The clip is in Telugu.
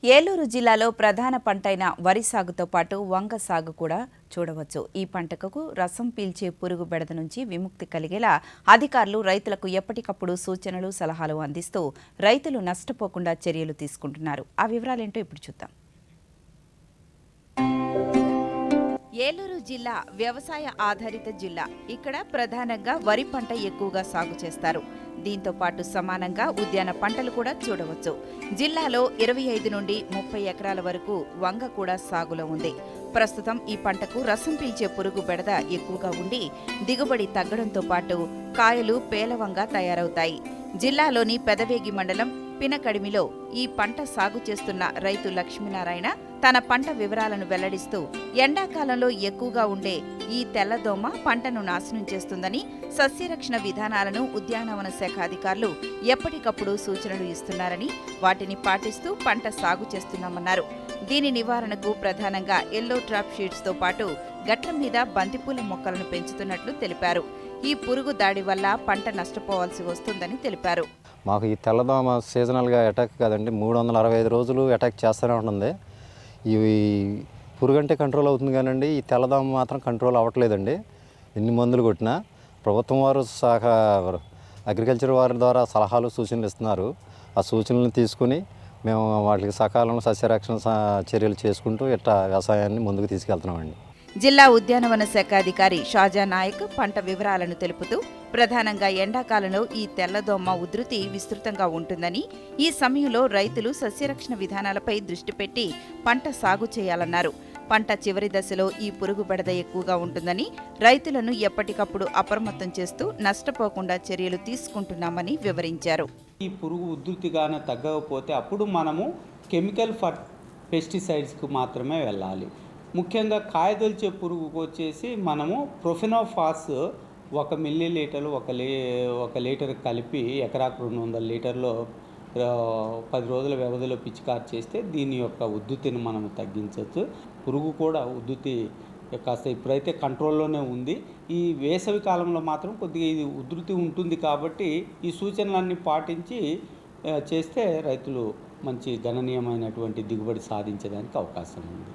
ఏలూరు జిల్లాలో ప్రధాన పంటైన వరి సాగుతో పాటు వంగ సాగు కూడా చూడవచ్చు. ఈ పంటకు రసం పీల్చే పురుగు బెడద నుంచి విముక్తి కలిగేలా అధికారులు రైతులకు ఎప్పటికప్పుడు సూచనలు, సలహాలు అందిస్తూ రైతులు నష్టపోకుండా చర్యలు తీసుకుంటున్నారు. ఆ వివరాలేంటో ఇప్పుడు చూద్దాం. ఏలూరు జిల్లా వ్యవసాయ ఆధారిత జిల్లా. ఇక్కడ ప్రధానంగా వరి పంట ఎక్కువగా సాగు చేస్తారు. దీంతో పాటు సమానంగా ఉద్యాన పంటలు కూడా చూడవచ్చు. జిల్లాలో 25 నుండి 30 ఎకరాల వరకు వంగ కూడా సాగులో ఉంది. ప్రస్తుతం ఈ పంటకు రసం పీల్చే పురుగు బెడద ఎక్కువగా ఉండి దిగుబడి తగ్గడంతో పాటు కాయలు పేలవంగా తయారవుతాయి. జిల్లాలోని పెదవేగి మండలం పినకడిమిలో ఈ పంట సాగు చేస్తున్న రైతు లక్ష్మీనారాయణ తన పంట వివరాలను వెల్లడిస్తూ ఎండాకాలంలో ఎక్కువగా ఉండే ఈ తెల్లదోమ పంటను నాశనం చేస్తుందని, సస్యరక్షణ విధానాలను ఉద్యానవన శాఖ అధికారులు ఎప్పటికప్పుడు సూచనలు ఇస్తున్నారని, వాటిని పాటిస్తూ పంట సాగు చేస్తున్నామన్నారు. దీని నివారణకు ప్రధానంగా ఎల్లో ట్రాప్ షీట్స్తో పాటు గట్ల మీద బంతిపూల మొక్కలను పెంచుతున్నట్లు తెలిపారు. ఈ పురుగు దాడి వల్ల పంట నష్టపోవాల్సి వస్తుందని తెలిపారు. మాకు ఈ తెల్లదోమ సీజనల్గా అటాక్ కాదండి, 365 రోజులు అటాక్ చేస్తూనే ఉంటుంది. ఇవి పురుగు అంటే కంట్రోల్ అవుతుంది కానండి, ఈ తెల్లదోమ మాత్రం కంట్రోల్ అవ్వట్లేదండి. ఎన్ని మందులు కొట్టినా ప్రభుత్వం వారు అగ్రికల్చర్ వారి ద్వారా సలహాలు, సూచనలు ఇస్తున్నారు. ఆ సూచనలను తీసుకుని మేము వాటికి సకాలంలో సస్యరక్షణ చర్యలు చేసుకుంటూ ఇట్లా వ్యవసాయాన్ని ముందుకు తీసుకెళ్తున్నామండి. జిల్లా ఉద్యానవన శాఖ అధికారి షాజా నాయక్ పంట వివరాలను తెలుపుతూ ప్రధానంగా ఎండాకాలంలో ఈ తెల్లదోమ ఉధృతి విస్తృతంగా ఉంటుందని, ఈ సమయంలో రైతులు సస్యరక్షణ విధానాలపై దృష్టి పెట్టి పంట సాగు చేయాలన్నారు. పంట చివరి దశలో ఈ పురుగు బెడద ఎక్కువగా ఉంటుందని, రైతులను ఎప్పటికప్పుడు అప్రమత్తం చేస్తూ నష్టపోకుండా చర్యలు తీసుకుంటున్నామని వివరించారు. ఈ పురుగు ఉధృతిగానే తగ్గకపోతే అప్పుడు మనము కెమికల్ పెస్టిసైడ్స్కు మాత్రమే వెళ్ళాలి. ముఖ్యంగా కాయదొలిచే పురుగుకు వచ్చేసి మనము ప్రొఫెనోఫాస్ 1 మిల్లీలీటర్లు 1 లీటర్ కలిపి ఎకరాకు 200 లీటర్లో 10 రోజుల వ్యవధిలో పిచికారి చేస్తే దీని యొక్క ఉధృతిని మనం తగ్గించవచ్చు. పురుగు కూడా ఉధృతి కాస్త ఇప్పుడైతే కంట్రోల్లోనే ఉంది. ఈ వేసవి కాలంలో మాత్రం కొద్దిగా ఇది ఉధృతి ఉంటుంది కాబట్టి ఈ సూచనలన్నీ పాటించి చేస్తే రైతులు మంచి గణనీయమైనటువంటి దిగుబడి సాధించడానికి అవకాశం ఉంది.